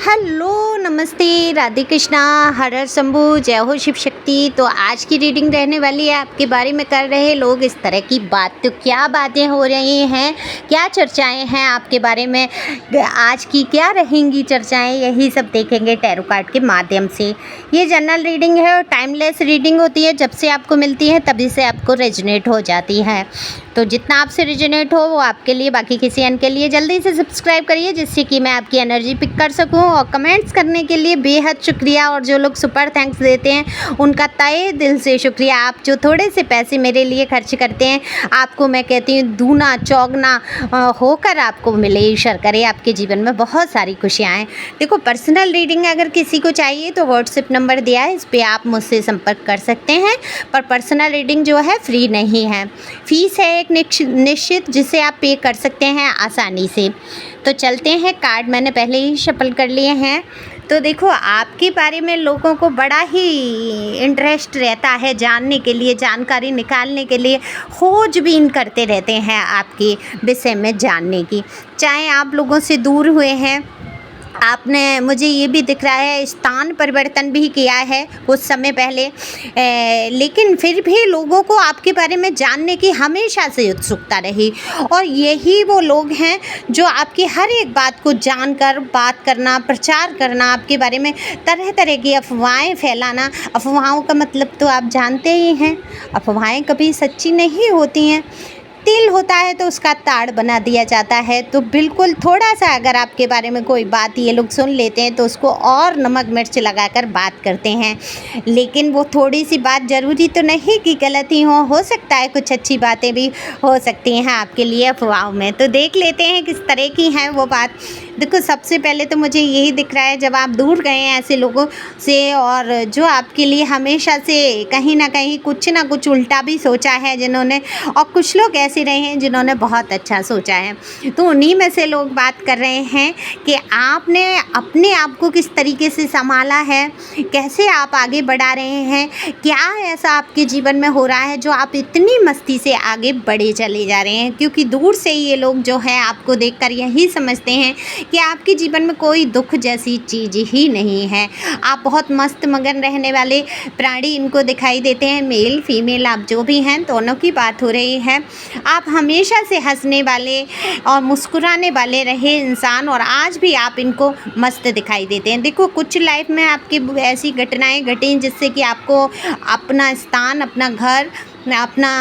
Hello नमस्ते राधे कृष्णा हर हर शंभू जय हो शिव शक्ति। तो आज की रीडिंग रहने वाली है आपके बारे में कर रहे लोग इस तरह की बात। तो क्या बातें हो रही हैं, क्या चर्चाएं हैं आपके बारे में, आज की क्या रहेंगी चर्चाएं, यही सब देखेंगे टैरो कार्ड के माध्यम से। ये जनरल रीडिंग है और टाइमलेस रीडिंग होती है। जब से आपको मिलती है तभी से आपको रेजोनेट हो जाती है। तो जितना आपसे रेजोनेट हो वो आपके लिए, बाकी किसी अन्य के लिए। जल्दी से सब्सक्राइब करिए जिससे कि मैं आपकी एनर्जी पिक कर सकूं। और कमेंट्स करने के लिए बेहद शुक्रिया, और जो लोग सुपर थैंक्स देते हैं उनका तहे दिल से शुक्रिया। आप जो थोड़े से पैसे मेरे लिए खर्च करते हैं, आपको मैं कहती हूँ दूना चौगना होकर आपको मिले। ईश्वर करे आपके जीवन में बहुत सारी खुशियाँ आएँ। देखो, पर्सनल रीडिंग अगर किसी को चाहिए तो व्हाट्सएप नंबर दिया है, इस पर आप मुझसे संपर्क कर सकते हैं। पर पर्सनल रीडिंग जो है फ्री नहीं है, फीस है एक निश्चित जिसे आप पे कर सकते हैं आसानी से। तो चलते हैं, कार्ड मैंने पहले ही शफल कर लिए हैं। तो देखो, आपके बारे में लोगों को बड़ा ही इंटरेस्ट रहता है जानने के लिए, जानकारी निकालने के लिए, खोजबीन करते रहते हैं आपके विषय में जानने की। चाहे आप लोगों से दूर हुए हैं, आपने, मुझे ये भी दिख रहा है, स्थान परिवर्तन भी किया है कुछ समय पहले, लेकिन फिर भी लोगों को आपके बारे में जानने की हमेशा से उत्सुकता रही। और यही वो लोग हैं जो आपकी हर एक बात को जानकर बात करना, प्रचार करना, आपके बारे में तरह तरह की अफवाहें फैलाना। अफवाहों का मतलब तो आप जानते ही हैं, अफवाहें कभी सच्ची नहीं होती हैं। तिल होता है तो उसका ताड़ बना दिया जाता है। तो बिल्कुल थोड़ा सा अगर आपके बारे में कोई बात ये लोग सुन लेते हैं तो उसको और नमक मिर्च लगाकर बात करते हैं। लेकिन वो थोड़ी सी बात ज़रूरी तो नहीं कि गलत ही हो सकता है कुछ अच्छी बातें भी हो सकती हैं आपके लिए अफवाहों में। तो देख लेते हैं किस तरह की हैं वो बात। देखो, सबसे पहले तो मुझे यही दिख रहा है, जब आप दूर गए हैं ऐसे लोगों से और जो आपके लिए हमेशा से कहीं ना कहीं कुछ ना कुछ उल्टा भी सोचा है जिन्होंने, और कुछ लोग ऐसे रहे हैं जिन्होंने बहुत अच्छा सोचा है। तो उन्हीं में से लोग बात कर रहे हैं कि आपने अपने आप को किस तरीके से संभाला है, कैसे आप आगे बढ़ा रहे हैं, क्या ऐसा आपके जीवन में हो रहा है जो आप इतनी मस्ती से आगे बढ़े चले जा रहे हैं। क्योंकि दूर से ये लोग जो है आपको देखकर यही समझते हैं कि आपके जीवन में कोई दुख जैसी चीज़ ही नहीं है। आप बहुत मस्त मगन रहने वाले प्राणी इनको दिखाई देते हैं। मेल फीमेल आप जो भी हैं, दोनों की बात हो रही है। आप हमेशा से हंसने वाले और मुस्कुराने वाले रहे इंसान, और आज भी आप इनको मस्त दिखाई देते हैं। देखो, कुछ लाइफ में आपकी ऐसी घटनाएं घटी जिससे कि आपको अपना स्थान, अपना घर, अपना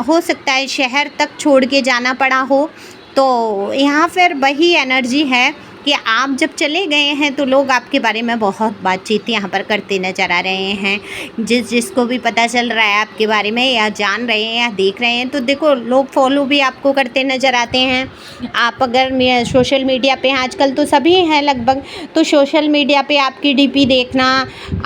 हो सकता है शहर तक छोड़ के जाना पड़ा हो। तो यहाँ फिर वही एनर्जी है कि आप जब चले गए हैं तो लोग आपके बारे में बहुत बातचीत यहाँ पर करते नज़र आ रहे हैं। जिसको भी पता चल रहा है आपके बारे में, या जान रहे हैं या देख रहे हैं, तो देखो लोग फॉलो भी आपको करते नज़र आते हैं। आप अगर सोशल मीडिया पे, आजकल तो सभी हैं लगभग, तो सोशल मीडिया पे आपकी डीपी देखना,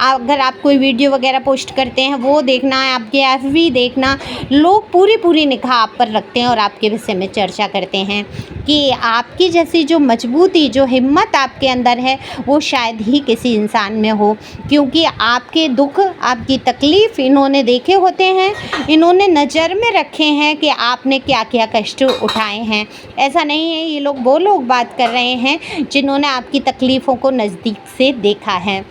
अगर आप कोई वीडियो वगैरह पोस्ट करते हैं वो देखना, आपके एफबी देखना, लोग पूरी निगाह आप पर रखते हैं और आपके विषय में चर्चा करते हैं कि आपकी जैसी जो मजबूती, जो हिम्मत आपके अंदर है वो शायद ही किसी इंसान में हो। क्योंकि आपके दुख, आपकी तकलीफ़ इन्होंने देखे होते हैं, इन्होंने नज़र में रखे हैं कि आपने क्या क्या कष्ट उठाए हैं। ऐसा नहीं है, ये लोग वो लोग बात कर रहे हैं जिन्होंने आपकी तकलीफ़ों को नज़दीक से देखा है।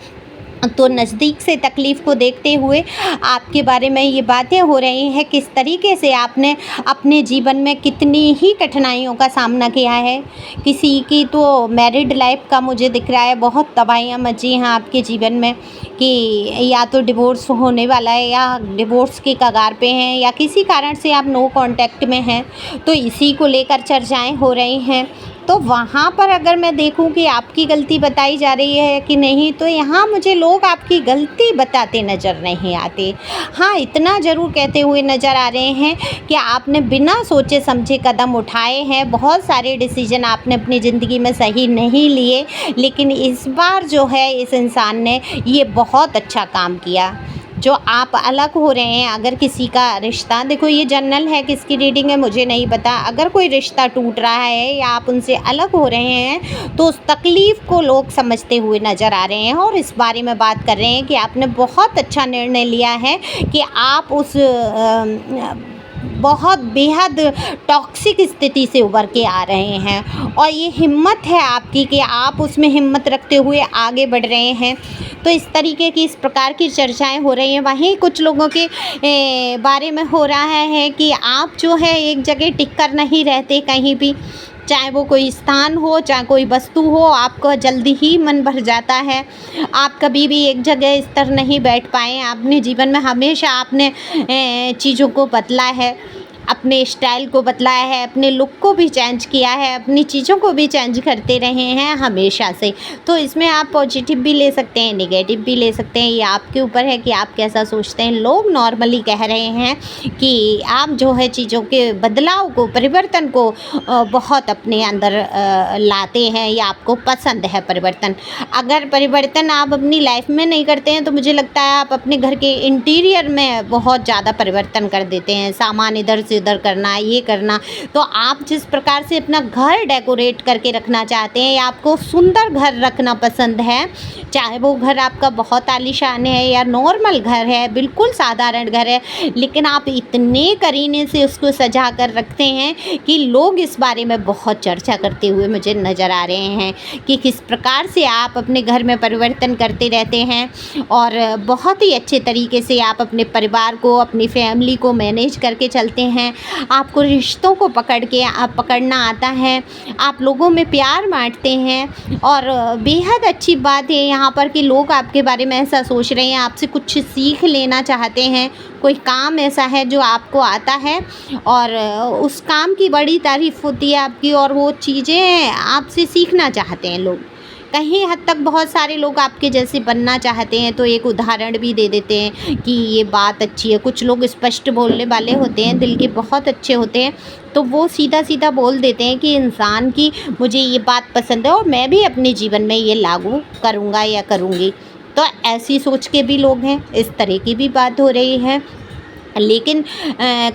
तो नज़दीक से तकलीफ़ को देखते हुए आपके बारे में ये बातें हो रही हैं, किस तरीके से आपने अपने जीवन में कितनी ही कठिनाइयों का सामना किया है। किसी की तो मैरिड लाइफ का मुझे दिख रहा है बहुत तबाहियाँ मची हैं आपके जीवन में, कि या तो डिवोर्स होने वाला है या डिवोर्स के कगार पे हैं, या किसी कारण से आप नो कांटेक्ट में हैं। तो इसी को लेकर चर्चाएँ हो रही हैं। तो वहाँ पर अगर मैं देखूं कि आपकी गलती बताई जा रही है कि नहीं, तो यहाँ मुझे लोग आपकी गलती बताते नज़र नहीं आते। हाँ, इतना ज़रूर कहते हुए नज़र आ रहे हैं कि आपने बिना सोचे समझे कदम उठाए हैं। बहुत सारे डिसीजन आपने अपनी ज़िंदगी में सही नहीं लिए, लेकिन इस बार जो है इस इंसान ने ये बहुत अच्छा काम किया। जो आप अलग हो रहे हैं, अगर किसी का रिश्ता, देखो ये जनरल है, किसकी रीडिंग है मुझे नहीं पता, अगर कोई रिश्ता टूट रहा है या आप उनसे अलग हो रहे हैं तो उस तकलीफ़ को लोग समझते हुए नज़र आ रहे हैं और इस बारे में बात कर रहे हैं कि आपने बहुत अच्छा निर्णय लिया है कि आप उस बहुत बेहद टॉक्सिक स्थिति से उभर के आ रहे हैं और ये हिम्मत है आपकी कि आप उसमें हिम्मत रखते हुए आगे बढ़ रहे हैं। तो इस तरीके की इस प्रकार की चर्चाएं हो रही हैं। वहीं कुछ लोगों के बारे में हो रहा है कि आप जो है एक जगह टिक कर नहीं रहते कहीं भी, चाहे वो कोई स्थान हो, चाहे कोई वस्तु हो, आपको जल्दी ही मन भर जाता है। आप कभी भी एक जगह स्थिर नहीं बैठ पाए। अपने जीवन में हमेशा आपने चीज़ों को बदला है, अपने स्टाइल को बदलाया है, अपने लुक को भी चेंज किया है, अपनी चीज़ों को भी चेंज करते रहे हैं हमेशा से। तो इसमें आप पॉजिटिव भी ले सकते हैं, नेगेटिव भी ले सकते हैं। ये आपके ऊपर है कि आप कैसा सोचते हैं। लोग नॉर्मली कह रहे हैं कि आप जो है चीज़ों के बदलाव को, परिवर्तन को बहुत अपने अंदर लाते हैं या आपको पसंद है परिवर्तन। अगर परिवर्तन आप अपनी लाइफ में नहीं करते हैं तो मुझे लगता है आप अपने घर के इंटीरियर में बहुत ज़्यादा परिवर्तन कर देते हैं। सामान इधर से उधर करना, ये करना। तो आप जिस प्रकार से अपना घर डेकोरेट करके रखना चाहते हैं या आपको सुंदर घर रखना पसंद है, चाहे वो घर आपका बहुत आलीशान है या नॉर्मल घर है, बिल्कुल साधारण घर है, लेकिन आप इतने करीने से उसको सजा कर रखते हैं कि लोग इस बारे में बहुत चर्चा करते हुए मुझे नज़र आ रहे हैं कि किस प्रकार से आप अपने घर में परिवर्तन करते रहते हैं और बहुत ही अच्छे तरीके से आप अपने परिवार को, अपनी फैमिली को मैनेज करके चलते हैं। आपको रिश्तों को पकड़ना आता है, आप लोगों में प्यार बांटते हैं और बेहद अच्छी बात है यहाँ पर कि लोग आपके बारे में ऐसा सोच रहे हैं, आपसे कुछ सीख लेना चाहते हैं। कोई काम ऐसा है जो आपको आता है और उस काम की बड़ी तारीफ़ होती है आपकी और वो चीज़ें आपसे सीखना चाहते हैं लोग। कहीं हद तक बहुत सारे लोग आपके जैसे बनना चाहते हैं, तो एक उदाहरण भी दे देते हैं कि ये बात अच्छी है। कुछ लोग स्पष्ट बोलने वाले होते हैं, दिल के बहुत अच्छे होते हैं, तो वो सीधा सीधा बोल देते हैं कि इंसान की मुझे ये बात पसंद है और मैं भी अपने जीवन में ये लागू करूँगा या करूँगी। तो ऐसी सोच के भी लोग हैं, इस तरह की भी बात हो रही है। लेकिन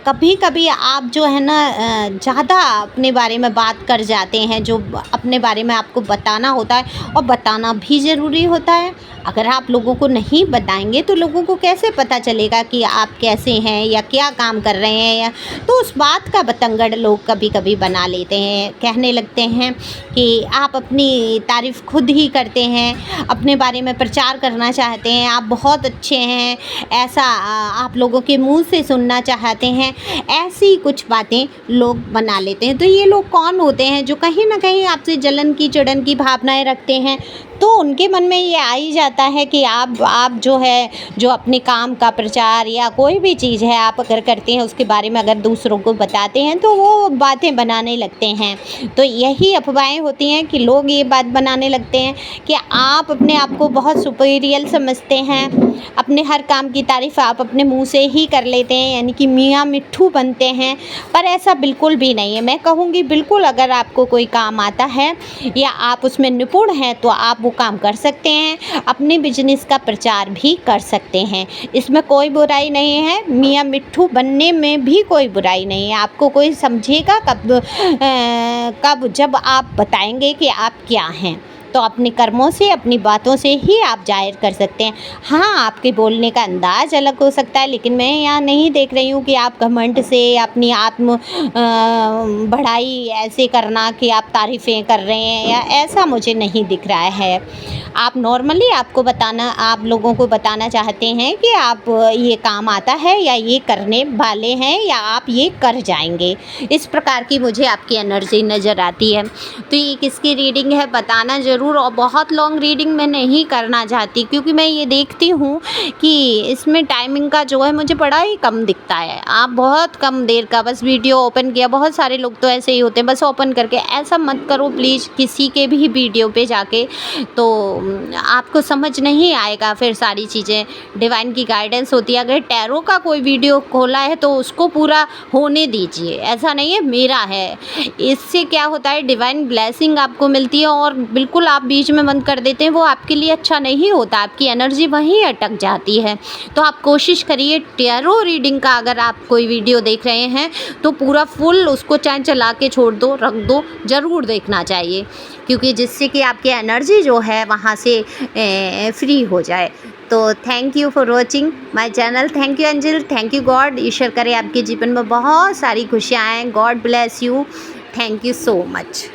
कभी कभी आप जो है ना ज़्यादा अपने बारे में बात कर जाते हैं, जो अपने बारे में आपको बताना होता है और बताना भी ज़रूरी होता है। अगर आप लोगों को नहीं बताएंगे तो लोगों को कैसे पता चलेगा कि आप कैसे हैं या क्या काम कर रहे हैं, या तो उस बात का बतंगड़ लोग कभी कभी बना लेते हैं। कहने लगते हैं कि आप अपनी तारीफ़ खुद ही करते हैं, अपने बारे में प्रचार करना चाहते हैं, आप बहुत अच्छे हैं, ऐसा आप लोगों के मुंह से सुनना चाहते हैं। ऐसी कुछ बातें लोग बना लेते हैं। तो ये लोग कौन होते हैं जो कहीं ना कहीं आपसे जलन की, चिढ़न की भावनाएं रखते हैं। तो उनके मन में ये आ ही जाता है कि आप जो है, जो अपने काम का प्रचार या कोई भी चीज़ है आप अगर करते हैं, उसके बारे में अगर दूसरों को बताते हैं तो वो बातें बनाने लगते हैं। तो यही अफवाहें होती हैं कि लोग ये बात बनाने लगते हैं कि आप अपने आप को बहुत सुपीरियर समझते हैं, अपने हर काम की तारीफ़ आप अपने मुंह से ही कर लेते हैं, यानी कि मियाँ मिट्ठू बनते हैं। पर ऐसा बिल्कुल भी नहीं है। मैं कहूँगी बिल्कुल, अगर आपको कोई काम आता है या आप उसमें निपुण हैं तो आप वो काम कर सकते हैं, अपने बिजनेस का प्रचार भी कर सकते हैं। इसमें कोई बुराई नहीं है, मियाँ मिट्ठू बनने में भी कोई बुराई नहीं है। आपको कोई समझेगा कब जब आप बताएंगे कि आप क्या हैं। तो अपने कर्मों से, अपनी बातों से ही आप जाहिर कर सकते हैं। हाँ, आपके बोलने का अंदाज अलग हो सकता है, लेकिन मैं यहाँ नहीं देख रही हूँ कि आप घमंड से अपनी आत्म बढ़ाई ऐसे करना कि आप तारीफ़ें कर रहे हैं, या ऐसा मुझे नहीं दिख रहा है। आप नॉर्मली आप लोगों को बताना चाहते हैं कि आप ये काम आता है या ये करने वाले हैं या आप ये कर जाएंगे। इस प्रकार की मुझे आपकी एनर्जी नज़र आती है। तो ये किसकी रीडिंग है बताना ज़रूर, और बहुत लॉन्ग रीडिंग मैं नहीं करना चाहती, क्योंकि मैं ये देखती हूँ कि इसमें टाइमिंग का जो है मुझे बड़ा ही कम दिखता है। आप बहुत कम देर का बस वीडियो ओपन किया, बहुत सारे लोग तो ऐसे ही होते हैं, बस ओपन करके। ऐसा मत करो प्लीज़ किसी के भी वीडियो पे जाके, तो आपको समझ नहीं आएगा फिर सारी चीज़ें। डिवाइन की गाइडेंस होती है। अगर टैरो का कोई वीडियो खोला है तो उसको पूरा होने दीजिए, ऐसा नहीं है मेरा है। इससे क्या होता है, डिवाइन ब्लेसिंग आपको मिलती है और बिल्कुल बिल्कुल आप बीच में बंद कर देते हैं वो आपके लिए अच्छा नहीं होता, आपकी एनर्जी वहीं अटक जाती है। तो आप कोशिश करिए टैरो रीडिंग का अगर आप कोई वीडियो देख रहे हैं तो पूरा फुल उसको चाहे चला के छोड़ दो, रख दो, ज़रूर देखना चाहिए, क्योंकि जिससे कि आपकी एनर्जी जो है वहाँ से फ्री हो जाए। तो thank you for watching my channel. Thank you angel, thank you God. ईश्वर करे आपके जीवन में बहुत सारी खुशियाँ आएँ। God bless you. Thank you so much.